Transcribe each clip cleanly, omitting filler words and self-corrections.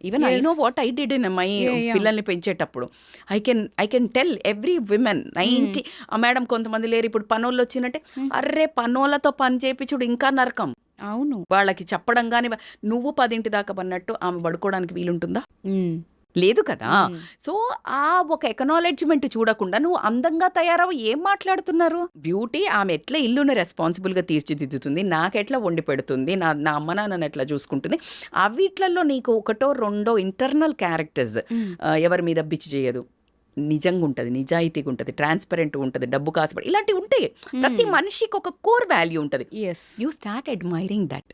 Even I know what I did in my పిల్లల్ని పెంచేటప్పుడు. I can tell every women 90 madam కొంతమంది లేరు ఇప్పుడు పనోళ్ళు వచ్చినట్టే, అర్రే పనోళ్ళతో పని చేయించుడు ఇంకా నరకం. అవును. వాళ్ళకి చెప్పడం కానీ, నువ్వు 10 దాకా పన్నట్టు ఆమె పడుకోవడానికి వీలుంటుందా? లేదు కదా. సో ఆ ఒక ఎకనాలెడ్జ్మెంట్ చూడకుండా నువ్వు అందంగా తయారవు ఏం మాట్లాడుతున్నారు? బ్యూటీ ఆమె ఎట్లా ఇల్లుని రెస్పాన్సిబుల్గా తీర్చిదిద్దుతుంది, నాకెట్లా వండి పెడుతుంది, నా అమ్మ నాన్నని ఎట్లా చూసుకుంటుంది, అవిట్లలో నీకు ఒకటో రెండో ఇంటర్నల్ క్యారెక్టర్స్ ఎవరి మీద బిచ్చి చేయదు, నిజంగా ఉంటుంది, నిజాయితీగా ఉంటుంది, ట్రాన్స్పరెంట్ ఉంటుంది, డబ్బు కాసుపడి ఇలాంటివి ఉంటాయి. ప్రతి మనిషికి ఒక కోర్ వాల్యూ ఉంటుంది. You start admiring that.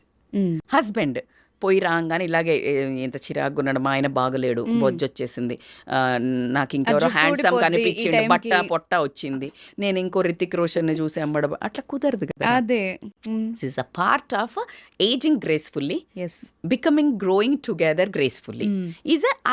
Husband పోయి రాగానే ఇలాగే ఎంత చిరాకున్నాడు, మా ఆయన బాగలేడు, బొజ్జొచ్చేసింది, నాకు ఇంకెవరో హ్యాండ్సమ్ కనిపించిండు, బట్ట పొట్ట వచ్చింది, నేను ఇంకో రితిక్ రోషన్ చూసి అమ్మడం, అట్లా కుదరదు కదా. అదే is a part of ageing gracefully, becoming growing together gracefully.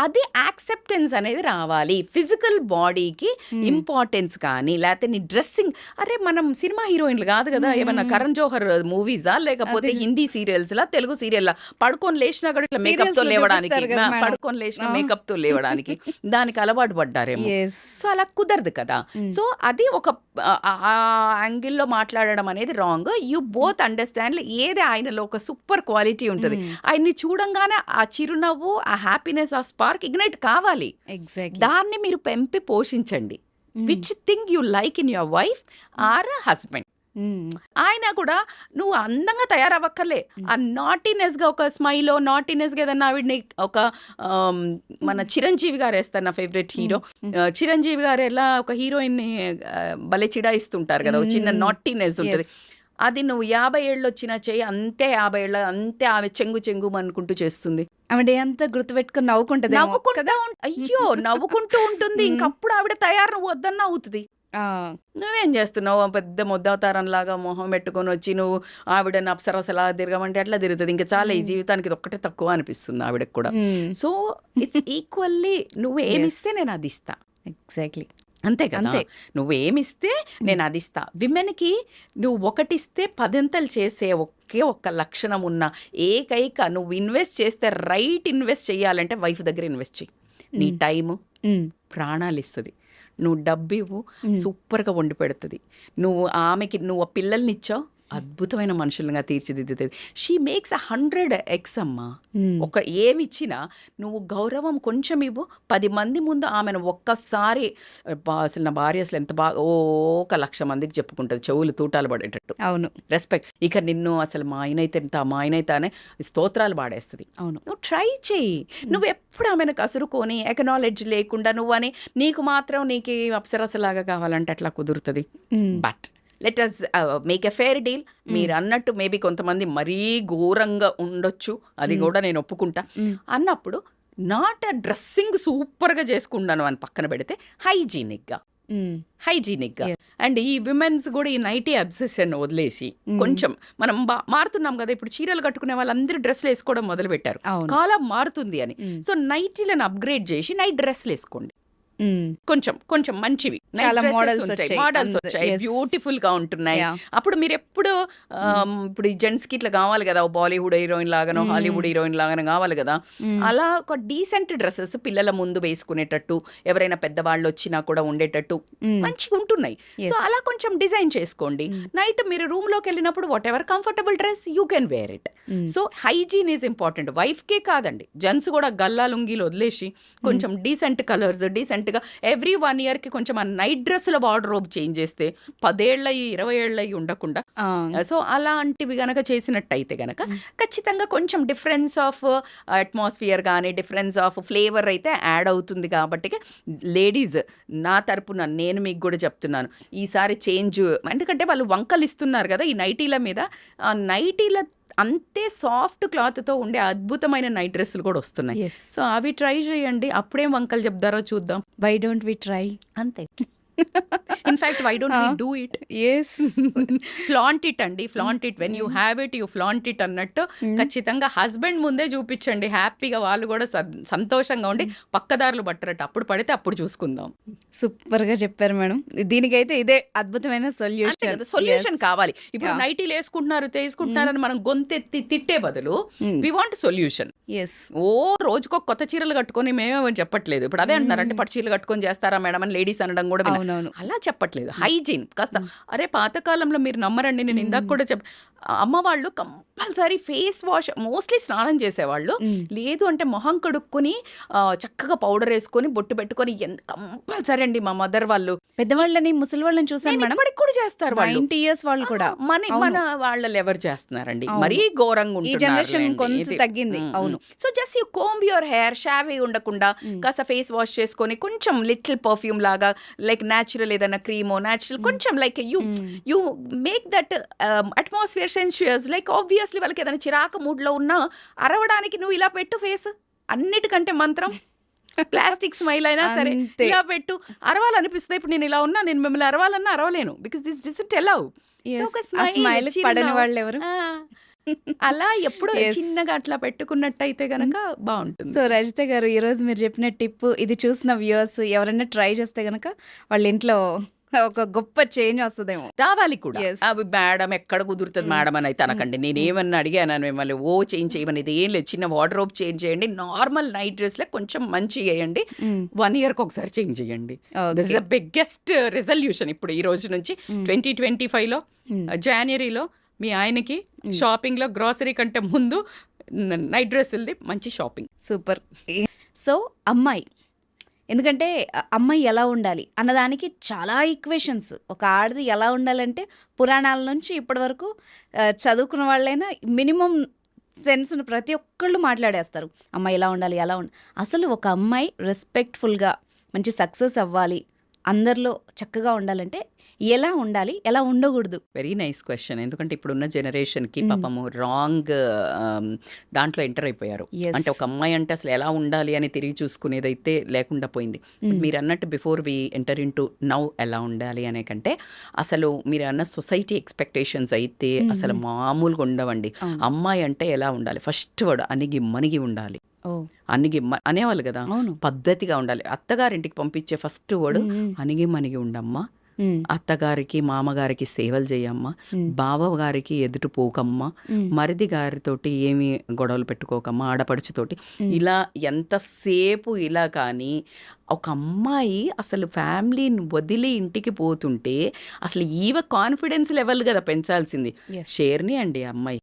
అది యాక్సెప్టెన్స్ అనేది రావాలి. ఫిజికల్ బాడీకి ఇంపార్టెన్స్ కానీ, లేకపోతే నీ డ్రెస్సింగ్, అరే మనం సినిమా హీరోయిన్లు కాదు కదా, ఏమన్నా కరణ్ జోహర్ మూవీసా లేకపోతే హిందీ సీరియల్స్లా, తెలుగు సీరియల్లా పడుకొని లేచినా కూడా ఇట్లా మేకప్ తో లేవడానికి, పడుకొని లేచిన మేకప్ తో లేవడానికి దానికి అలవాటు పడ్డారేమో. సో అలా కుదరదు కదా. సో అది ఒక యాంగిల్లో మాట్లాడడం అనేది రాంగ్. You both understand. ఏది ఆయనలో ఒక సూపర్ క్వాలిటీ ఉంటుంది, ఆయన్ని చూడంగానే ఆ చిరునవ్వు, ఆ హ్యాపీనెస్, ఆ స్పార్క్ ఇగ్నైట్ కావాలి. దాన్ని మీరు పెంపి పోషించండి. Which thing you like in your wife or husband. ఆయన కూడా నువ్వు అందంగా తయారవ్వక్కర్లే, ఆ నాటీనెస్గా ఒక స్మైల్, నాటీనెస్గా ఏదన్నా ఆవిడని ఒక మన చిరంజీవి గారు వేస్తారు, నా ఫేవరెట్ హీరో చిరంజీవి గారు ఎలా ఒక హీరోయిన్ని భలే చిడాయిస్తుంటారు కదా, ఒక చిన్న నాటీనెస్ ఉంటుంది. అది నువ్వు 50 ఏళ్ళు వచ్చినా చెయ్యి, అంతే 50 ఏళ్ళ అంతే ఆమె చెంగు అనుకుంటూ చేస్తుంది. ఆవిడ అంతా గుర్తుపెట్టుకుని నవ్వుకుంటుంది, అయ్యో నవ్వుకుంటూ ఉంటుంది. ఇంకప్పుడు ఆవిడ తయారు, నువ్వు వద్దన్నా అవుతుంది. నువ్వేం చేస్తున్నావు, పెద్ద ముద్దవతారం లాగా మొహం పెట్టుకొని వచ్చి నువ్వు ఆవిడని అప్సరసలా తిరగమంటే అట్లా తిరుగుతుంది. ఇంకా చాలా ఈ జీవితానికి ఇది ఒక్కటే తక్కువ అనిపిస్తుంది ఆవిడకి కూడా. సో ఇట్స్ ఈక్వల్లీ, నువ్వు ఏమిస్తే నేను అది ఇస్తా. ఎగ్జాక్ట్లీ అంతే కదా. నువ్వు ఏమిస్తే నేను అది ఇస్తా. విమెన్కి నువ్వు ఒకటిస్తే 10 చేసే ఒకే ఒక్క లక్షణం ఉన్న ఏకైక, నువ్వు ఇన్వెస్ట్ చేస్తే రైట్ ఇన్వెస్ట్ చేయాలంటే వైఫ్ దగ్గర ఇన్వెస్ట్ చెయ్యి. నీ టైము ప్రాణాలు ఇస్తుంది. నువ్వు డబ్బు ఇవ్వు, సూపర్గా వండి పెడుతుంది. నువ్వు ఆమెకి నువ్వు పిల్లల్ని ఇచ్చావు, అద్భుతమైన మనుషులుగా తీర్చిదిద్దుతుంది. షీ మేక్స్ 100x అమ్మా. ఒక ఏమిచ్చినా నువ్వు గౌరవం కొంచెం ఇవ్వు, 10 మంది ముందు ఆమెను ఒక్కసారి అసలు నా భార్య అసలు ఎంత బాగా ఒక 1,00,000 మందికి చెప్పుకుంటుంది, చెవులు తూటాలు పడేటట్టు. అవును, రెస్పెక్ట్. ఇక నిన్ను అసలు మా ఆయనైతే ఎంత, మా ఆయనైతే అనే స్తోత్రాలు పాడేస్తుంది. అవును, నువ్వు ట్రై చెయ్యి. నువ్వు ఎప్పుడు ఆమెను కసురుకొని ఎకనాలెడ్జ్ లేకుండా నువ్వని నీకు మాత్రం నీకు అప్సరసలాగా కావాలంటే అట్లా కుదురుతుంది. But let us make a fair deal. మీరు అన్నట్టు మేబీ కొంతమంది మరీ ఘోరంగా ఉండొచ్చు, అది కూడా నేను ఒప్పుకుంటా. అన్నప్పుడు నాట్ డ్రెస్సింగ్ సూపర్గా చేసుకుంటాను అని పక్కన పెడితే హైజీనిక్గా అండ్ ఈ విమెన్స్ కూడా ఈ నైటీ అబ్సెషన్ వదిలేసి కొంచెం మనం మారుతున్నాం కదా. ఇప్పుడు చీరలు కట్టుకునే వాళ్ళందరూ డ్రెస్లు వేసుకోవడం మొదలు పెట్టారు, కాలం మారుతుంది అని. సో నైటీలను అప్గ్రేడ్ చేసి నైట్ డ్రెస్లు వేసుకోండి. కొంచెం మంచివి మోడల్స్ వచ్చాయి, బ్యూటిఫుల్ గా ఉంటున్నాయి. అప్పుడు మీరు ఎప్పుడు ఇప్పుడు ఈ జెంట్స్ కి ఇట్లా కావాలి కదా, బాలీవుడ్ హీరోయిన్ లాగానో హాలీవుడ్ హీరోయిన్ లాగానో కావాలి కదా, అలా ఒక డీసెంట్ డ్రెస్సెస్ పిల్లల ముందు వేసుకునేటట్టు, ఎవరైనా పెద్దవాళ్ళు వచ్చినా కూడా ఉండేటట్టు మంచిగా ఉంటున్నాయి. సో అలా కొంచెం డిజైన్ చేసుకోండి. నైట్ మీరు రూమ్ లోకి వెళ్ళినప్పుడు whatever comfortable dress you can wear it. So hygiene is important. Wife కే కాదండి, జెంట్స్ కూడా గల్లా లుంగీలు వదిలేసి కొంచెం డీసెంట్ కలర్స్, డీసెంట్ గా ఎవ్రీ 1 year కి కొంచెం ఆ నైట్ డ్రెస్సుల వార్డ్రోబ్ చేంజ్ చేస్తే 10 ఏళ్ళయి 20 ఏళ్ళయి ఉండకుండా. సో అలాంటివి గనక చేసినట్టయితే గనక ఖచ్చితంగా కొంచెం డిఫరెన్స్ ఆఫ్ అట్మాస్ఫియర్ కానీ డిఫరెన్స్ ఆఫ్ ఫ్లేవర్ అయితే యాడ్ అవుతుంది. కాబట్టి లేడీస్ నా తరపున నేను మీకు కూడా చెప్తున్నాను, ఈసారి చేంజ్. ఎందుకంటే వాళ్ళు వంకలు ఇస్తున్నారు కదా ఈ నైటీల మీద. ఆ నైటీల అంతే సాఫ్ట్ క్లాత్తో ఉండే అద్భుతమైన నైట్ డ్రెస్సులు కూడా వస్తున్నాయి. సో అవి ట్రై చేయండి, అప్పుడేం వంకలు చెప్తారో చూద్దాం. Why don't we try? అంతే. In fact why don't we do it? Yes. Flaunt it అండి, flaunt it. When you have it you flaunt it అన్నట్టు ఖచ్చితంగా హస్బెండ్ ముందే చూపించండి. హ్యాపీగా వాళ్ళు కూడా సంతోషంగా ఉండి పక్కదారులు పట్టరట. అప్పుడు పడితే అప్పుడు చూసుకుందాం. సూపర్ గా చెప్పారు మేడం. దీనికైతే ఇదే అద్భుతమైన సొల్యూషన్. సొల్యూషన్ కావాలి. ఇప్పుడు నైటీలు వేసుకుంటున్నారు తీసుకుంటున్నారని మనం గొంతెత్తి తిట్టే బదులు వి వాంట్ సొల్యూషన్. ఎస్. ఓ రోజుకో కొత్త చీరలు కట్టుకొని మేమేమో చెప్పట్లేదు. ఇప్పుడు అదే అంటున్నారు, అంటే పట్టు చీరలు కట్టుకొని చేస్తారా మేడం అని లేడీస్ అనడం కూడా విన్నా. అవునవును. అలా చెప్పట్లేదు. హైజీన్ కాస్త. అరే పాతకాలంలో మీరు నమ్మరండి, నేను ఇందాక కూడా అమ్మ వాళ్ళు కంపల్సరీ ఫేస్ వాష్ మోస్ట్లీ స్నానం చేసేవాళ్ళు. లేదు అంటే మొహం కడుక్కొని చక్కగా పౌడర్ వేసుకొని బొట్టు పెట్టుకొని కంపల్సరీ అండి. మా మదర్ వాళ్ళు పెద్దవాళ్ళని ముసలి వాళ్ళని చూసాను మేడం, ఇప్పటికి కూడా చేస్తారు వాళ్ళు. 90 years వాళ్ళు కూడా. మన వాళ్ళలో ఎవరు చేస్తున్నారండి? మరీ ఘోరంగా ఈ జనరేషన్ కొంత తగ్గింది. అవును. So just you comb your hair, షావీ ఉండకుండా కాస్త ఫేస్ వాష్ చేసుకొని కొంచెం లిటిల్ పర్ఫ్యూమ్ లాగా, లైక్ న్యాచురల్ ఏదైనా క్రీమో న్యాచురల్ కొంచెం like you make that atmosphere sensuous. Like obviously వాళ్ళకి ఏదైనా చిరాకు మూడ్లో ఉన్నా అరవడానికి నువ్వు ఇలా పెట్టు ఫేస్. అన్నిటికంటే మంత్రం ప్లాస్టిక్ స్మైల్ అయినా సరే ఇలా పెట్టు, అరవాలనిపిస్తుంది. ఇప్పుడు నేను ఇలా ఉన్నా, నేను మిమ్మల్ని అరవాలన్నా అరవలేను, because this doesn't allow. Smile పడని వాళ్ళు ఎవరు? అలా ఎప్పుడు చిన్నగా అట్లా పెట్టుకున్నట్టయితే గనక బాగుంటుంది. సో రజిత గారు, ఈ రోజు మీరు చెప్పిన టిప్ ఇది చూసిన వ్యూవర్స్ ఎవరైనా ట్రై చేస్తే గనక వాళ్ళ ఇంట్లో ఒక గొప్ప చేంజ్ వస్తుందేమో. రావాలి కూడా. Yes. అవి మేడం ఎక్కడ కుదురుతుంది మేడం అని అయితే అనకండి. నేనేమన్నా అడిగాను మిమ్మల్ని చేంజ్ చేయమని? ఇది ఏం లేదు, చిన్న వార్డ్రోబ్ చేంజ్ చేయండి, నార్మల్ నైట్ డ్రెస్లే కొంచెం మంచి వేయండి, 1 yearకి ఒకసారి చేంజ్ చేయండి. This is the biggest resolution ఇప్పుడు ఈ రోజు నుంచి 2025లో జనవరిలో మీ ఆయనకి షాపింగ్ లో గ్రాసరీ కంటే ముందు నైట్ డ్రెస్సులది మంచి షాపింగ్. సూపర్. సో అమ్మాయి, ఎందుకంటే అమ్మాయి ఎలా ఉండాలి అన్నదానికి చాలా ఈక్వేషన్స్. ఒక ఆడది ఎలా ఉండాలంటే పురాణాల నుంచి ఇప్పటి వరకు చదువుకున్న వాళ్ళైనా మినిమం సెన్స్ను ప్రతి ఒక్కళ్ళు మాట్లాడేస్తారు. అమ్మాయి ఎలా ఉండాలి, ఎలా ఉండాలి. అసలు ఒక అమ్మాయి రెస్పెక్ట్ఫుల్గా మంచి సక్సెస్ అవ్వాలి, అందరిలో చక్కగా ఉండాలంటే ఎలా ఉండాలి, ఎలా ఉండకూడదు? Very nice question. ఎందుకంటే ఇప్పుడున్న జనరేషన్కి పాపము రాంగ్ దాంట్లో ఎంటర్ అయిపోయారు. అంటే ఒక అమ్మాయి అంటే అసలు ఎలా ఉండాలి అని తిరిగి చూసుకునేదైతే లేకుండా పోయింది. మీరు అన్నట్టు before we enter into now ఎలా ఉండాలి అనే కంటే అసలు మీరు అన్న సొసైటీ ఎక్స్పెక్టేషన్స్ అయితే అసలు మామూలుగా ఉండవండి. అమ్మాయి అంటే ఎలా ఉండాలి? ఫస్ట్ వర్డ్ అణిగి మణిగి ఉండాలి. అణిగి అనేవాళ్ళు కదా, పద్ధతిగా ఉండాలి. అత్తగారింటికి పంపించే ఫస్ట్ వర్డ్ అణిగి మణిగి ఉండమ్మా, అత్తగారికి మామగారికి సేవలు చేయమ్మా, బావగారికి ఎదుటి పోకమ్మా, మరిది గారితోటి ఏమి గొడవలు పెట్టుకోకమ్మా, ఆడపడుచుతోటి. ఇలా ఎంతసేపు ఇలా. కానీ ఒక అమ్మాయి అసలు ఫ్యామిలీని వదిలి ఇంటికి పోతుంటే అసలు ఈవ కాన్ఫిడెన్స్ లెవెల్ కదా పెంచాల్సింది. షేర్ని అండి అమ్మాయి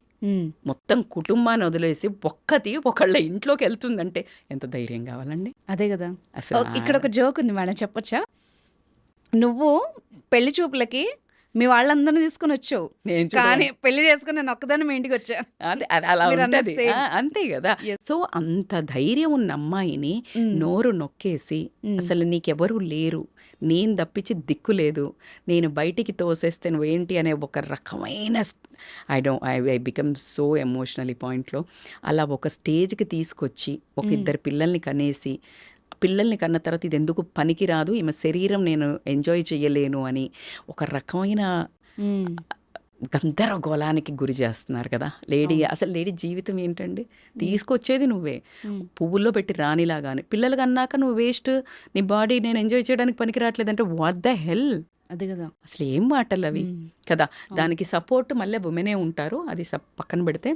మొత్తం కుటుంబాన్ని వదిలేసి ఒకళ్ళ ఇంట్లోకి వెళ్తుందంటే ఎంత ధైర్యం కావాలండి? అదే కదా. అసలు ఇక్కడ ఒక జోక్ ఉంది మేడం, చెప్పొచ్చా? నువ్వు పెళ్లి చూపులకి మీ వాళ్ళందరినీ తీసుకుని వచ్చావు, కానీ పెళ్లి చేసుకుని నేను ఒక్కదాన్ని మీ ఇంటికి వచ్చా. అలా ఉంటది, అంతే కదా. సో అంత ధైర్యం ఉన్న అమ్మాయిని నోరు నొక్కేసి అసలు నీకెవరు లేరు, నేను తప్పించి దిక్కు లేదు, నేను బయటికి తోసేస్తే నువ్వేంటి అనే ఒక రకమైన ఐ బికమ్ సో ఎమోషనలీ పాయింట్లో అలా ఒక స్టేజ్కి తీసుకొచ్చి ఒక 2 పిల్లల్ని కనేసి, పిల్లల్ని కన్న తర్వాత ఇది ఎందుకు పనికి రాదు, ఈమె శరీరం నేను ఎంజాయ్ చేయలేను అని ఒక రకమైన గందరగోళానికి గురి చేస్తున్నారు కదా లేడీ. అసలు లేడీ జీవితం ఏంటండి? తీసుకొచ్చేది నువ్వే, పువ్వుల్లో పెట్టి రానిలాగానే. పిల్లలు కన్నాక నువ్వు వేస్ట్, నీ బాడీ నేను ఎంజాయ్ చేయడానికి పనికి రావట్లేదంటే వాట్ ద హెల్? అదే కదా. అసలు ఏం మాటలు అవి కదా. దానికి సపోర్ట్ మళ్ళీ ఉమెనే ఉంటారు. అది పక్కన పెడితే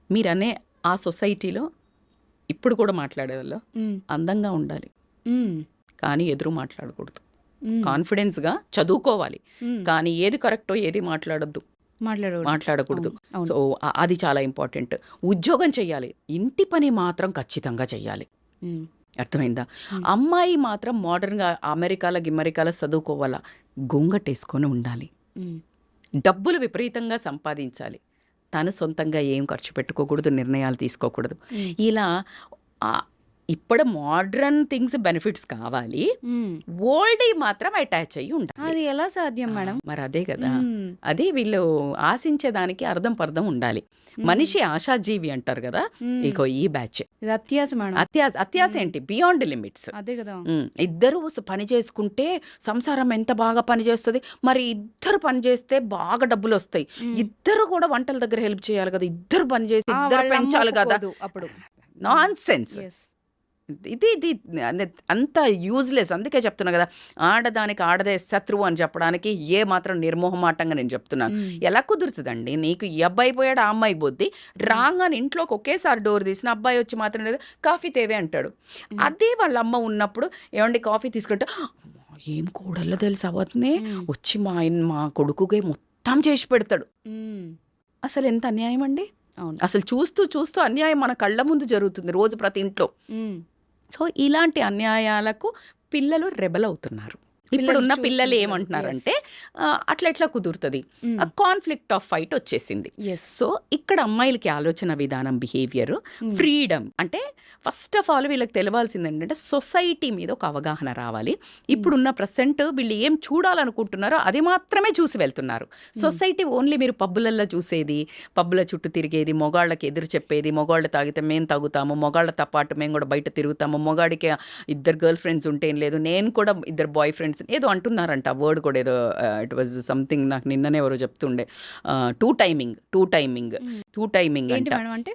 మీరనే ఆ సొసైటీలో ఇప్పుడు కూడా మాట్లాడేవాళ్ళు అందంగా ఉండాలి, కానీ ఎదురు మాట్లాడకూడదు. కాన్ఫిడెన్స్గా చదువుకోవాలి, కానీ ఏది కరెక్టో ఏది మాట్లాడకూడదు. సో అది చాలా ఇంపార్టెంట్. ఉద్యోగం చెయ్యాలి, ఇంటి పని మాత్రం ఖచ్చితంగా చెయ్యాలి. అర్థమైందా? అమ్మాయి మాత్రం మోడర్న్గా అమెరికాలో చదువుకోవాలా, గొంగటేసుకొని ఉండాలి, డబ్బులు విపరీతంగా సంపాదించాలి, తను సొంతంగా ఏం ఖర్చు పెట్టుకోకూడదు, నిర్ణయాలు తీసుకోకూడదు. ఇలా ఇప్పుడు మోడ్రన్ థింగ్స్ బెనిఫిట్స్ కావాలి, ఓల్డ్ మాత్రం అటాచ్ అయ్యి ఉండాలి. అది ఎలా సాధ్యం మేడం? మరి అదే కదా, అదే వీళ్ళు ఆశించేదానికి అర్థం పర్థం ఉండాలి. మనిషి ఆశాజీవి అంటారు కదా, ఇక ఈ బ్యాచ్ ఇది అత్యాస మేడం. అత్యాస ఏంటి, బియాండ్ లిమిట్స్. అదే కదా. ఇద్దరు పని చేసుకుంటే సంసారం ఎంత బాగా పని చేస్తుంది. మరి ఇద్దరు పని చేస్తే బాగా డబ్బులు వస్తాయి. ఇద్దరు కూడా వంటల దగ్గర హెల్ప్ చేయాలి కదా, ఇద్దరు పని చేసి ఇద్దరు పెంచాలి కదా. అప్పుడు నాన్ సెన్స్. ఇది అంత యూజ్లెస్. అందుకే చెప్తున్నా కదా, ఆడదానికి ఆడదే శత్రువు అని చెప్పడానికి ఏ మాత్రం నిర్మోహమాటంగా నేను చెప్తున్నాను. ఎలా కుదురుతుందండి? నీకు ఈ అబ్బాయి పోయాడు, ఆ అమ్మాయి పోద్ది, రాగానే ఇంట్లోకి ఒకేసారి డోర్ తీసిన అబ్బాయి వచ్చి మాత్రం లేదు కాఫీ తేవే అంటాడు. అదే వాళ్ళ అమ్మ ఉన్నప్పుడు ఏమండి కాఫీ తీసుకుంటే, ఏం కూడల్లో తెలుసు అవతనే వచ్చి మా కొడుకుకే మొత్తం చేసి పెడతాడు. అసలు ఎంత అన్యాయం అండి. అసలు చూస్తూ చూస్తూ అన్యాయం మన కళ్ళ ముందు జరుగుతుంది రోజు ప్రతి ఇంట్లో. సో ఇలాంటి అన్యాయాలకు పిల్లలు రెబల్ అవుతున్నారు. ఇప్పుడున్న పిల్లలు ఏమంటున్నారంటే అట్లా ఎట్లా కుదురుతుంది, కాన్ఫ్లిక్ట్ ఆఫ్ ఫైట్ వచ్చేసింది. సో ఇక్కడ అమ్మాయిలకి ఆలోచన విధానం, బిహేవియర్, ఫ్రీడమ్ అంటే ఫస్ట్ ఆఫ్ ఆల్ వీళ్ళకి తెలవాల్సింది ఏంటంటే సొసైటీ మీద ఒక అవగాహన రావాలి. ఇప్పుడున్న ప్రెసెంట్ వీళ్ళు ఏం చూడాలనుకుంటున్నారో అది మాత్రమే చూసి వెళ్తున్నారు. సొసైటీ ఓన్లీ మీరు పబ్బులల్లో చూసేది, పబ్బుల చుట్టూ తిరిగేది, మొగాళ్ళకి ఎదురు చెప్పేది, మొగాళ్ళు తాగితే మేము తాగుతాము, మొగాళ్ళతో పాటు మేము కూడా బయట తిరుగుతాము, మొగాడికి 2 గర్ల్ ఫ్రెండ్స్ ఉంటే ఏం లేదు, నేను కూడా 2 బాయ్ ఫ్రెండ్స్ ఏదో అంటున్నారంట. వర్డ్ కూడా ఏదో ఇట్ వాజ్ సంథింగ్, నాకు నిన్ననే ఎవరో చెప్తుండే, టూ టైమింగ్ అంటే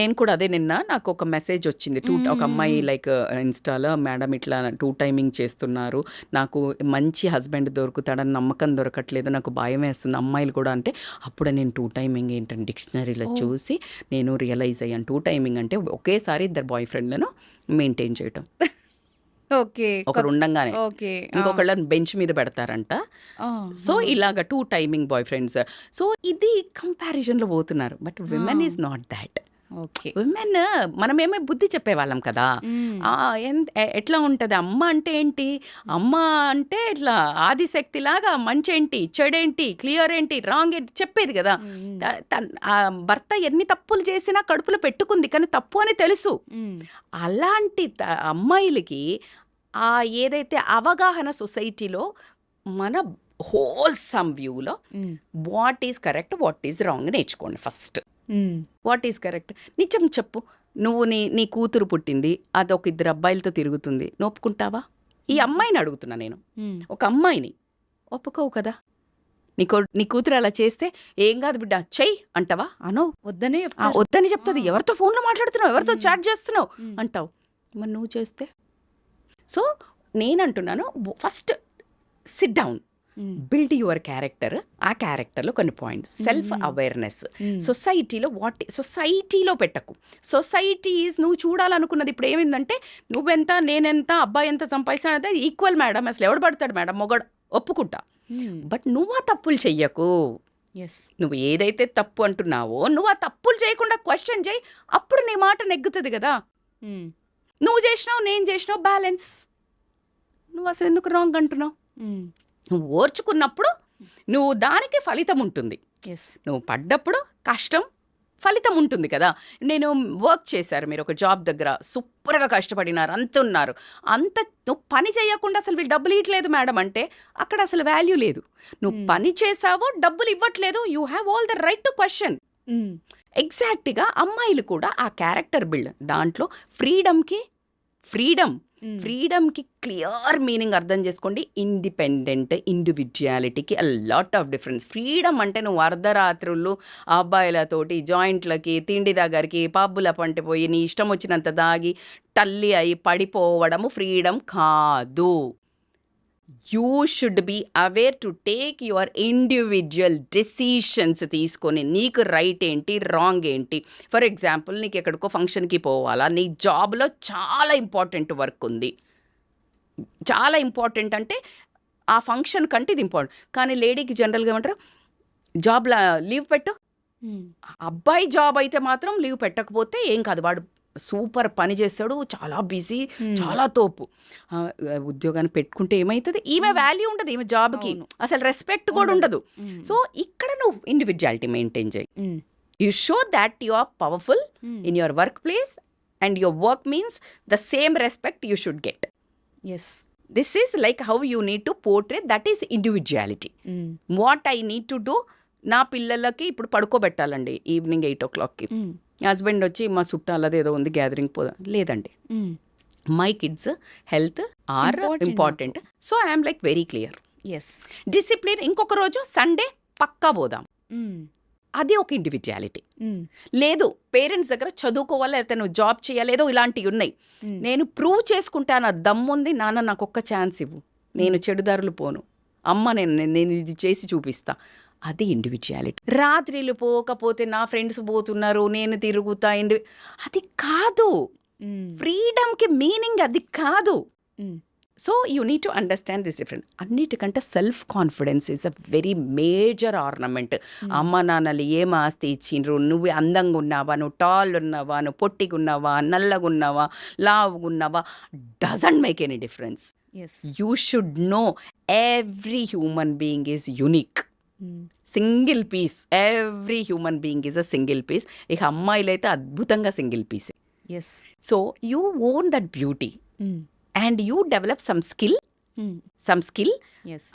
నేను కూడా అదే నిన్న నాకు ఒక మెసేజ్ వచ్చింది. ఒక అమ్మాయి లైక్ ఇన్స్టాలో, మేడం ఇట్లా 2 టైమింగ్ చేస్తున్నారు, నాకు మంచి హస్బెండ్ దొరుకుతాడని నమ్మకం దొరకట్లేదు, నాకు భయం వేస్తుంది అమ్మాయిలు కూడా. అంటే అప్పుడు నేను 2 టైమింగ్ ఏంటంటే డిక్షనరీలో చూసి నేను రియలైజ్ అయ్యాను. 2 టైమింగ్ అంటే ఒకేసారి 2 బాయ్ ఫ్రెండ్లను మెయింటైన్ చేయటం. ఒకరు ఉండంగానే ఇంకొకళ్ళని బెంచ్ మీద పెడతారంట. సో ఇలాగ 2 టైమింగ్ బాయ్ ఫ్రెండ్స్. సో ఇది కంపారిజన్లో పోతున్నారు. But women is not that. Women మనమేమో బుద్ధి చెప్పేవాళ్ళం కదా. ఎట్లా ఉంటుంది అమ్మ అంటే ఏంటి, అమ్మ అంటే ఇట్లా ఆదిశక్తిలాగా మంచి ఏంటి, చెడేంటి, క్లియర్ ఏంటి, రాంగ్ ఏంటి చెప్పేది కదా. భర్త ఎన్ని తప్పులు చేసినా కడుపులో పెట్టుకుంది కానీ తప్పు అని తెలుసు. అలాంటి అమ్మాయిలకి ఏదైతే అవగాహన సొసైటీలో మన హోల్సమ్ వ్యూలో what is correct, what is wrong నేర్చుకోండి ఫస్ట్. వాట్ ఈజ్ కరెక్ట్ నిజం చెప్పు. నువ్వు నీ కూతురు పుట్టింది, అదొక 2 అబ్బాయిలతో తిరుగుతుంది, నువ్వు ఒప్పుకుంటావా? ఈ అమ్మాయిని అడుగుతున్నా నేను, ఒక అమ్మాయిని ఒప్పుకోవు కదా. నీ కూతురు అలా చేస్తే ఏం కాదు బిడ్డ చెయ్యి అంటావా? అనో, వద్దని చెప్తుంది. ఎవరితో ఫోన్లో మాట్లాడుతున్నావు, ఎవరితో చాట్ చేస్తున్నావు అంటావు. మరి నువ్వు చేస్తే? సో నేనంటున్నాను, first sit down, build your character. ఆ క్యారెక్టర్లో కొన్ని పాయింట్స్, సెల్ఫ్ అవేర్నెస్. సొసైటీలో పెట్టకు. సొసైటీ ఈజ్ నువ్వు చూడాలనుకున్నది. ఇప్పుడు ఏమైందంటే నువ్వెంత నేనెంత, అబ్బాయి ఎంత సంపాదిస్తానంటే ఈక్వల్ మేడం. అసలు ఎవడు పడతాడు మేడం, మొగడు ఒప్పుకుంటా. బట్ నువ్వు ఆ తప్పులు చెయ్యకు. నువ్వు ఏదైతే తప్పు అంటున్నావో నువ్వు ఆ తప్పులు చేయకుండా క్వశ్చన్ చేయి, అప్పుడు నీ మాట నెగ్గుతుంది కదా. నువ్వు చేసినావు, నేను చేసినావు, బ్యాలెన్స్. నువ్వు అసలు ఎందుకు రాంగ్ అంటున్నావు? నువ్వు ఓర్చుకున్నప్పుడు నువ్వు దానికి ఫలితం ఉంటుంది. నువ్వు పడ్డప్పుడు కష్టం ఫలితం ఉంటుంది కదా. నేను వర్క్ చేశారు, మీరు ఒక జాబ్ దగ్గర సూపర్గా కష్టపడినారు, అంత ఉన్నారు, అంత నువ్వు పని చేయకుండా అసలు వీళ్ళు డబ్బులు ఇవ్వట్లేదు మేడం అంటే అక్కడ అసలు వాల్యూ లేదు. నువ్వు పని చేసావో డబ్బులు ఇవ్వట్లేదు, you have all the right to question. ఎగ్జాక్ట్గా అమ్మాయిలు కూడా ఆ క్యారెక్టర్ బిల్డ్ దాంట్లో ఫ్రీడమ్కి క్లియర్ మీనింగ్ అర్థం చేసుకోండి. ఇండిపెండెంట్ ఇండివిజువాలిటీకి a lot of difference. Freedom అంటే నువ్వు అర్ధరాత్రులు అబ్బాయిలతోటి జాయింట్లకి, తిండి దగ్గరికి, పబ్బుల పంటి పోయి నీ ఇష్టం వచ్చినంత దాగి తల్లి అయి పడిపోవడము ఫ్రీడమ్ కాదు. You should be aware to take your individual decisions తీసుకొని నీకు రైట్ ఏంటి, రాంగ్ ఏంటి. ఫర్ ఎగ్జాంపుల్, నీకు ఎక్కడికో ఫంక్షన్కి పోవాలా, నీ జాబ్లో చాలా ఇంపార్టెంట్ వర్క్ ఉంది, చాలా ఇంపార్టెంట్ అంటే ఆ ఫంక్షన్ కంటే ఇది ఇంపార్టెంట్. కానీ లేడీకి జనరల్గా ఏమంటారు, జాబ్లో లీవ్ పెట్టు. అబ్బాయి జాబ్ అయితే మాత్రం లీవ్ పెట్టకపోతే ఏం కాదు, వాడు సూపర్ పని చేస్తాడు, చాలా బిజీ, చాలా తోపు. ఉద్యోగాన్ని పెట్టుకుంటే ఏమవుతుంది, ఈమె వాల్యూ ఉండదు, ఈమె జాబ్కి అసలు రెస్పెక్ట్ కూడా ఉండదు. సో ఇక్కడ నువ్వు ఇండివిజువాలిటీ మెయింటైన్ చేయి. You show that you are powerful in your work place and your work means the same respect you should get. Yes This is like how you need to portray, that is individuality. What I need to do, నా పిల్లలకి ఇప్పుడు పడుకోబెట్టాలండి evening 8 o'clockకి. Husband వచ్చి మా చుట్టాలది ఏదో ఉంది gathering పోదాం లేదండి. My kids health are important. So I'm like very clear. Yes discipline ఇంకొక రోజు సండే పక్కా పోదాం, అది ఒక ఇండివిజువాలిటీ. లేదు పేరెంట్స్ దగ్గర చదువుకోవాలి, లేకపోతే నువ్వు జాబ్ చేయాలి, ఏదో ఇలాంటివి ఉన్నాయి. నేను ప్రూవ్ చేసుకుంటాను, ఆ దమ్ముంది, నాన్న నాకు ఒక్క ఛాన్స్ ఇవ్వు, నేను చెడుదారులు పోను, అమ్మ నేను ఇది చేసి చూపిస్తా, అది ఇండివిజువాలిటీ. రాత్రిలు పోకపోతే నా ఫ్రెండ్స్ పోతున్నారు నేను తిరుగుతా, అది కాదు. ఫ్రీడమ్కి మీనింగ్ అది కాదు. So you need to understand this different. అన్నిటికంటే self confidence is a very major ornament. అమ్మ నాన్నలు ఏం ఆస్తి ఇచ్చిండ్రు, నువ్వు అందంగా ఉన్నావా, నువ్వు టాల్ ఉన్నావా, నువ్వు పొట్టిగా ఉన్నావా, నల్లగా ఉన్నావా, లావుగా ఉన్నావా, doesn't make any difference. You should know every human being is unique. Single piece, every human being is a single piece. ఇక అమ్మాయిలు అయితే అద్భుతంగా సింగిల్ పీసే. So you own that beauty and you develop some skill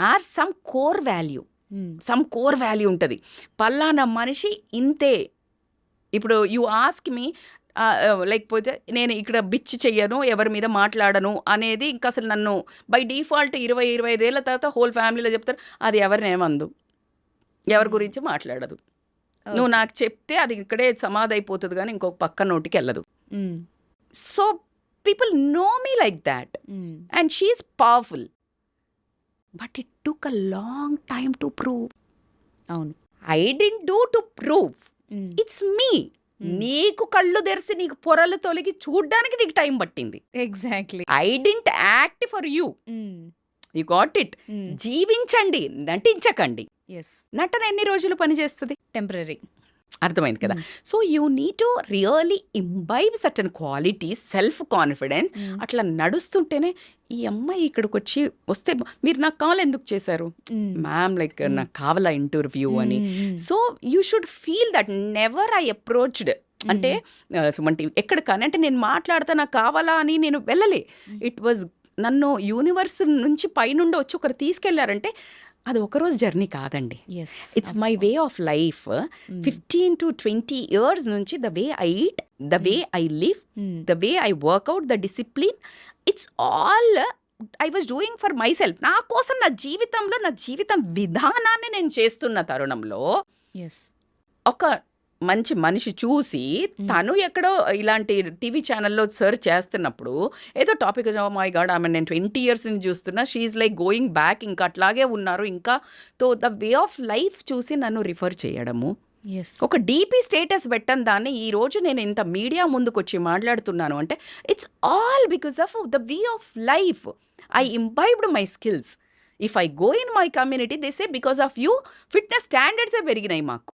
or some core value. some core value ఉంటుంది. పల్లానా మనిషి ఇంతే. ఇప్పుడు you ask me లేకపోతే నేను ఇక్కడ బిచ్ చెయ్యను, ఎవరి మీద మాట్లాడను అనేది ఇంకా అసలు నన్ను బై డిఫాల్ట్ 20-25 ఏళ్ళ తర్వాత హోల్ ఫ్యామిలీలో చెప్తారు, అది ఎవరినేమందు, ఎవరి గురించి మాట్లాడదు. నువ్వు నాకు చెప్తే అది ఇక్కడే సమాధి అయిపోతుంది కానీ ఇంకొక పక్క నోటికి వెళ్ళదు. So people know me like that. And she is powerful. But it took a long time to prove. I didn't do to prove. It's me. నీకు కళ్ళు తెరిసి నీకు పొరలు తొలగి చూడ్డానికి నీకు టైం పట్టింది. Exactly. I didn't act for you. You got it. జీవించండి, నటించకండి. నటన ఎన్ని రోజులు పనిచేస్తుంది? టెంపరరీ. అర్థమైంది కదా. So you need to really imbibe certain qualities, self confidence. అట్లా నడుస్తుంటేనే ఈ అమ్మాయి ఇక్కడికి వచ్చి వస్తే మీరు నాకు కాల్ ఎందుకు చేశారు మ్యామ్, లైక్ నాకు కావాలా ఇంటర్వ్యూ అని. So you should feel that never I approached అంటే సుమంటి ఎక్కడ కానీ అంటే నేను మాట్లాడతా నాకు కావాలా అని నేను వెళ్ళలే. ఇట్ వాజ్ నన్ను యూనివర్స్ నుంచి పైనుండి వచ్చి ఒకరు తీసుకెళ్లారంటే అది ఒకరోజు జర్నీ కాదండి. It's my way of life. 15 to 20 years నుంచి the way I eat, the way I live, the way I workout, the discipline, it's all I was doing for myself. నా కోసం, నా జీవితంలో, నా జీవితం విధానాన్ని నేను చేస్తున్న తరుణంలో ఒక మంచి మనిషి చూసి తను ఎక్కడో ఇలాంటి టీవీ ఛానల్లో సర్చ్ చేస్తున్నప్పుడు ఏదో టాపిక్, మై గాడ్ ఆమె నేను 20 years నుంచి చూస్తున్నా, షీఈ్ లైక్ గోయింగ్ బ్యాక్, ఇంకా అట్లాగే ఉన్నారు ఇంకా. తో ద వే ఆఫ్ లైఫ్ చూసి నన్ను రిఫర్ చేయడము, ఒక డీపీ స్టేటస్ పెట్టని దాన్ని ఈ రోజు నేను ఇంత మీడియా ముందుకు వచ్చి మాట్లాడుతున్నాను అంటే it's all because of the way of life. I imbibed my skills. If I go in my community they say because of you fitness స్టాండర్డ్సే పెరిగినాయి మాకు.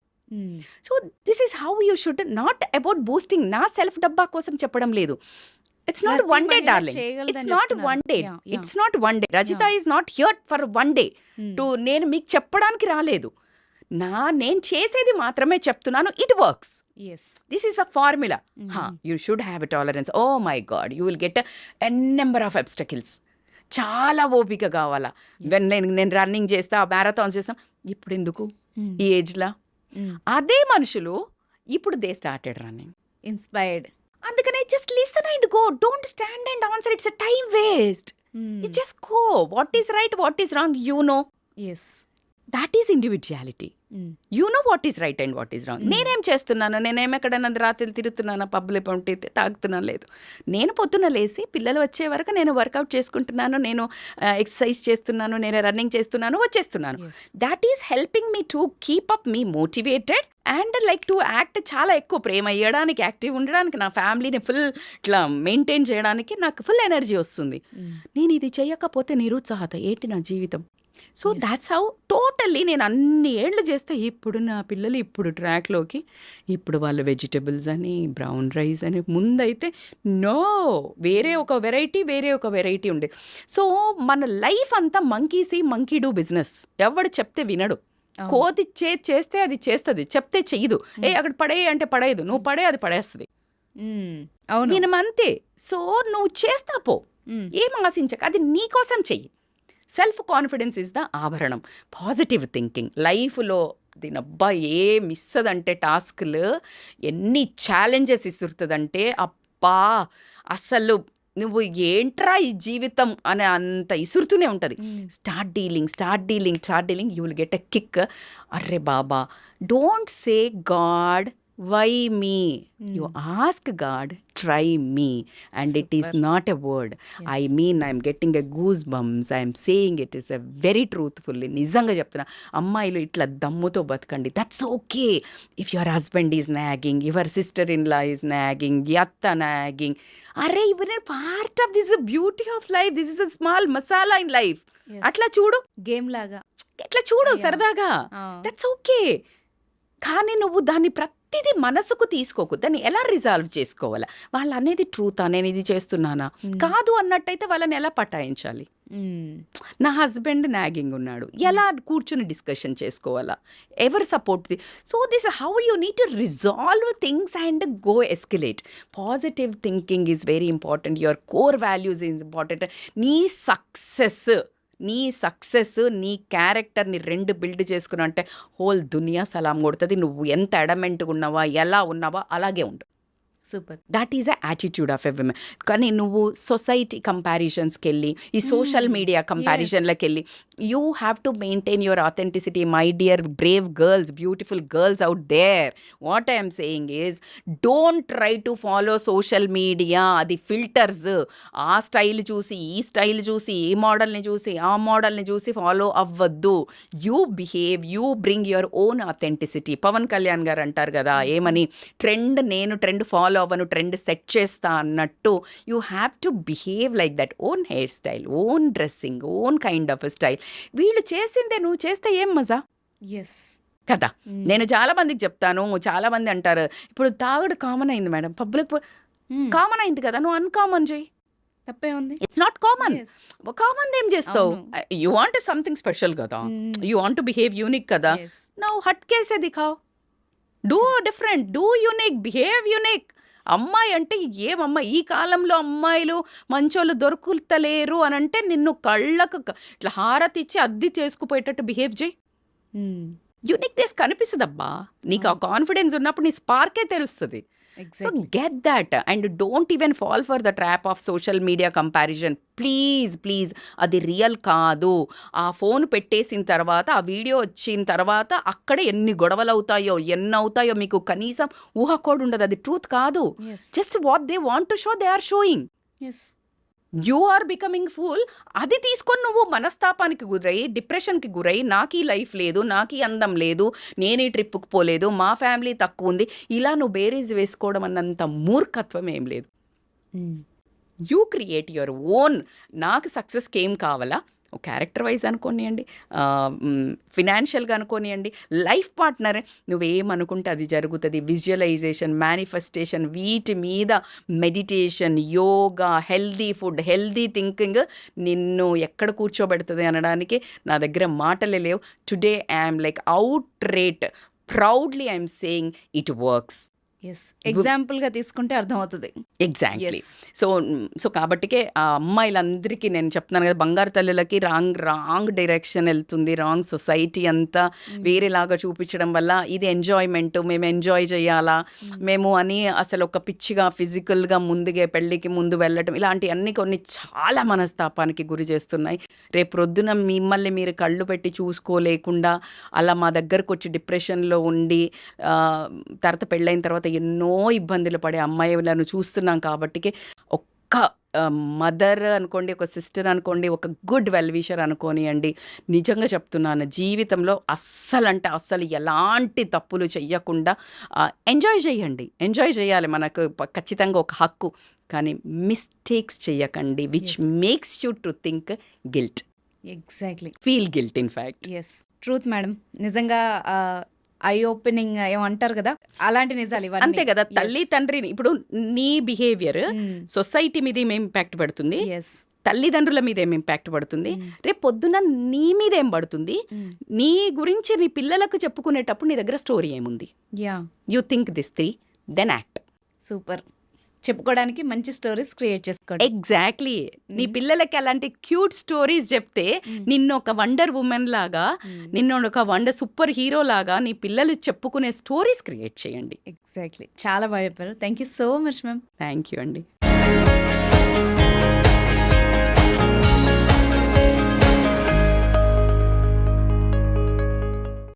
So this is how you should, not about boosting. నా self డబ్బా కోసం చెప్పడం లేదు. It's not one day darling, it's not one day, it's not one day. Rajitha is not here for one day to నేను మీకు చెప్పడానికి రాలేదు. నేను చేసేది మాత్రమే చెప్తున్నాను. It works. This is a formula. You should have a tolerance. Oh my god, you will get a number of obstacles. చాలా ఓపిక కావాలా. నేను రన్నింగ్ చేస్తా, మ్యారథాన్స్ చేస్తాం, ఇప్పుడు ఎందుకు ఈ ఏజ్లా? అదే మనుషులు ఇప్పుడు దే స్టార్టెడ్ రన్నింగ్, ఇన్స్పైర్డ్. అందుకనే just listen and go, don't stand and answer. It's a time waste. You just go. What is right, what is wrong, you know. That is individuality. You know what is right and what is wrong. నేనేం చేస్తున్నాను, నేనేం ఎక్కడైనా రాత్రి తిరుగుతున్నాను, పబ్బులు పంటి తాగుతున్నాను, లేదు. నేను పొద్దున్న లేసి పిల్లలు వచ్చే వరకు నేను వర్కౌట్ చేసుకుంటున్నాను, నేను ఎక్సర్సైజ్ చేస్తున్నాను, నేను రన్నింగ్ చేస్తున్నాను, వచ్చేస్తున్నాను. That is helping me to keep up me motivated and like to act. చాలా ఎక్కువ ప్రేమ ఇవ్వడానికి, యాక్టివ్ ఉండడానికి, నా ఫ్యామిలీని ఫుల్ ఇట్లా మెయింటైన్ చేయడానికి నాకు ఫుల్ ఎనర్జీ వస్తుంది. నేను ఇది చేయకపోతే నిరుత్సాహత ఏంటి నా జీవితం. సో దాట్స్ హౌ టోటల్లీ నేను అన్ని ఏళ్ళు చేస్తే ఇప్పుడు నా పిల్లలు ఇప్పుడు ట్రాక్లోకి, ఇప్పుడు వాళ్ళు వెజిటబుల్స్ అని, బ్రౌన్ రైస్ అని, ముందైతే నో వేరే ఒక వెరైటీ ఉండే. సో మన లైఫ్ అంతా మంకీ డూ బిజినెస్. ఎవడు చెప్తే వినడు. కోతి చేస్తే అది చేస్తుంది, చెప్తే చెయ్యదు. అక్కడ పడే అంటే పడేయదు, నువ్వు పడే అది పడేస్తుంది. అవును. మినిమం అంతే. సో నువ్వు చేస్తా పో, మ్మ్. ఏం ఆశించక, అది నీ కోసం చెయ్యి. సెల్ఫ్ కాన్ఫిడెన్స్ ఇస్ ద ఆభరణం. పాజిటివ్ థింకింగ్ లైఫ్లో దీనబ్బా ఏం ఇస్తుందంటే టాస్క్లు ఎన్ని ఛాలెంజెస్ ఇస్తుందంటే అబ్బా అసలు నువ్వు ఏంట్రా ఈ జీవితం అనే అంత ఇసురుతూనే ఉంటుంది. Start dealing you will get a kick. అర్రే బాబా, don't say God why me, you ask God try me, and it is not a word. I mean I'm getting a goose bumps, I'm saying it is a very truthfully. నిజంగా చెప్తున్నా, అమ్మాయిలు ఇట్లా దమ్ముతో బతకండి. That's okay. If your husband is nagging, your sister in law is nagging, అత్త nagging, అరే ఇవన్నీ part of this beauty of life. This is a small masala in life. అట్లా చూడు, గేమ్ లాగా ఎట్లా చూడు Yeah. సరదాగా. ఆ. That's okay. కానీ నువ్వు దాన్ని ప్రతిదీ మనసుకు తీసుకోకు. దాన్ని ఎలా రిజాల్వ్ చేసుకోవాలా? వాళ్ళు అనేది ట్రూతా, నేను ఇది చేస్తున్నానా? కాదు అన్నట్టయితే వాళ్ళని ఎలా పటాయించాలి? నా హస్బెండ్ నాగింగ్ ఉన్నాడు, ఎలా కూర్చుని డిస్కషన్ చేసుకోవాలా? ఎవరు support? So this how you need to resolve things and go escalate. Positive thinking is very important. Your core values is important. నీ సక్సెస్ నీ క్యారెక్టర్ని రెండు బిల్డ్ చేసుకున్నా అంటే హోల్ దునియా సలాం కొడుతుంది. నువ్వు ఎంత అడమెంట్గా ఉన్నావా, ఎలా ఉన్నావా అలాగే ఉండు. Super. That is a attitude of a women. కానీ నువ్వు సొసైటీ కంపారిజన్స్కి వెళ్ళి, ఈ సోషల్ మీడియా కంపారిజన్లకు వెళ్ళి, you have to maintain your authenticity. My dear brave girls, beautiful girls out there, what I'm saying is don't try to follow social media. అది filters. ఆ style చూసి, ఈ స్టైల్ చూసి, ఈ మోడల్ని చూసి, ఆ మోడల్ని చూసి ఫాలో అవ్వద్దు. You behave, you bring your own authenticity. Pawan Kalyan గారు అంటారు కదా, ఏమని, నేను ట్రెండ్ ఫాలో అవ్వను, ట్రెండ్ సెట్ చేస్తా అన్నట్టు. You have to behave like that. Own hair style, own dressing, own kind of style. వీళ్ళు చేసిందే నువ్వు చేస్తే ఏం మజా ఎస్ కదా. నేను చాలా మందికి చెప్తాను, చాలా మంది అంటారు ఇప్పుడు తాగుడు కామన్ అయింది మేడం, పబ్లిక్ కామన్ అయింది కదా, నువ్వు అన్కామన్ చేయి. తప్పే ఉంది. It's not common. Yes. Common ఏం చేస్తావు? యూ వాంట్ సంథింగ్ స్పెషల్ కదా, you want to behave unique కదా. Yes. నౌ హట్ కేసే దిఖావ్, do different, do unique, behave unique. అమ్మాయి అంటే ఏమమ్మా, ఈ కాలంలో అమ్మాయిలు మంచోళ్ళు దొరుకుతలేరు అని అంటే నిన్ను కళ్ళకు ఇట్లా హారతి ఇచ్చి అద్దె చేసుకుపోయేటట్టు బిహేవ్ చేయి. యూనిక్నెస్ కనిపిస్తుందబ్బా. నీకు ఆ కాన్ఫిడెన్స్ ఉన్నప్పుడు నీ స్పార్కే తెలుస్తుంది. So get that and don't even fall for the trap of social media comparison. Please అది రియల్ కాదు. ఆ ఫోన్ పెట్టేసిన తర్వాత, ఆ వీడియో వచ్చిన తర్వాత అక్కడే ఎన్ని గొడవలు అవుతాయో, ఎన్ని అవుతాయో మీకు కనీసం ఊహ కూడా ఉండదు. అది ట్రూత్ కాదు. Just what they want to show they are showing. You are becoming fool. అది తీసుకొని నువ్వు మనస్తాపానికి గురై, డిప్రెషన్కి గురై, నాకు ఈ లైఫ్ లేదు, నాకు ఈ అందం లేదు, నేను ఈ ట్రిప్కి పోలేదు, మా ఫ్యామిలీ తక్కువ ఉంది, ఇలా నువ్వు బేరీజ్ వేసుకోవడం అన్నంత మూర్ఖత్వం ఏం లేదు. You create your own. నాకు సక్సెస్కి ఏం కావాలా, క్యారెక్టర్ వైజ్ అనుకోనియండి, ఫినాన్షియల్గా అనుకోనియండి, లైఫ్ పార్ట్నర్, నువ్వేమనుకుంటే అది జరుగుతుంది. విజువలైజేషన్, మేనిఫెస్టేషన్, వీటి మీద meditation, yoga, healthy food, healthy thinking నిన్ను ఎక్కడ కూర్చోబెడుతుంది అనడానికి నా దగ్గర మాటలే లేవు. Today I'm like outright proudly I'm saying it works. Yes, ఎగ్జాంపుల్గా తీసుకుంటే అర్థమవుతుంది. ఎగ్జాక్ట్లీ. సో కాబట్టికే ఆ అమ్మాయిలందరికీ నేను చెప్తున్నాను కదా, బంగారు తల్లులకి రాంగ్ డైరెక్షన్ వెళ్తుంది. రాంగ్ సొసైటీ అంతా వేరేలాగా చూపించడం వల్ల ఇది ఎంజాయ్మెంట్, మేము ఎంజాయ్ చేయాలా మేము అని అసలు ఒక పిచ్చిగా ఫిజికల్గా ముందుగా పెళ్ళికి ముందు వెళ్ళటం, ఇలాంటివన్నీ కొన్ని చాలా మనస్తాపానికి గురి చేస్తున్నాయి. రేపు ప్రొద్దున మిమ్మల్ని మీరు కళ్ళు పెట్టి చూసుకోలేకుండా అలా మా దగ్గరకు వచ్చి డిప్రెషన్లో ఉండి తర్వాత పెళ్ళైన తర్వాత ఎన్నో ఇబ్బందులు పడే అమ్మాయిలను చూస్తున్నాం. కాబట్టి ఒక్క మదర్ అనుకోండి, ఒక సిస్టర్ అనుకోండి, ఒక గుడ్ వెల్విషర్ అనుకోనియండి, నిజంగా చెప్తున్నాను, జీవితంలో అస్సలు ఎలాంటి తప్పులు చెయ్యకుండా ఎంజాయ్ చేయాలి. మనకు ఖచ్చితంగా ఒక హక్కు. కానీ మిస్టేక్స్ చెయ్యకండి, which makes you to think guilt. Exactly. Feel guilt in fact. Yes, truth madam. నిజంగా ఐ ఓపెనింగ్ ఏమంటారు కదా, అలాంటి నిజాలు ఇవన్నీ. అంతే కదా, తల్లి తండ్రిని ఇప్పుడు నీ బిహేవియర్ సొసైటీ మీద ఏం ఇంపాక్ట్ పడుతుంది, తల్లిదండ్రుల మీద ఏం ఇంపాక్ట్ పడుతుంది, రేపు పొద్దున నీ మీద ఏం పడుతుంది, నీ గురించి నీ పిల్లలకు చెప్పుకునేటప్పుడు నీ దగ్గర స్టోరీ ఏముంది. You think this 3 then act. Super. చెప్పుకోవడానికి మంచి స్టోరీస్ క్రియేట్ చేసుకోండి. ఎగ్జాక్ట్లీ. నీ పిల్లలకి అలాంటి క్యూట్ స్టోరీస్ చెప్తే నిన్ను ఒక వండర్ ఉమెన్ లాగా, నిన్ను ఒక సూపర్ హీరో లాగా నీ పిల్లలు చెప్పుకునే స్టోరీస్ క్రియేట్ చేయండి. ఎగ్జాక్ట్లీ. చాలా బాగా చెప్పారు. Thank you so much ma'am. Thank you అండి.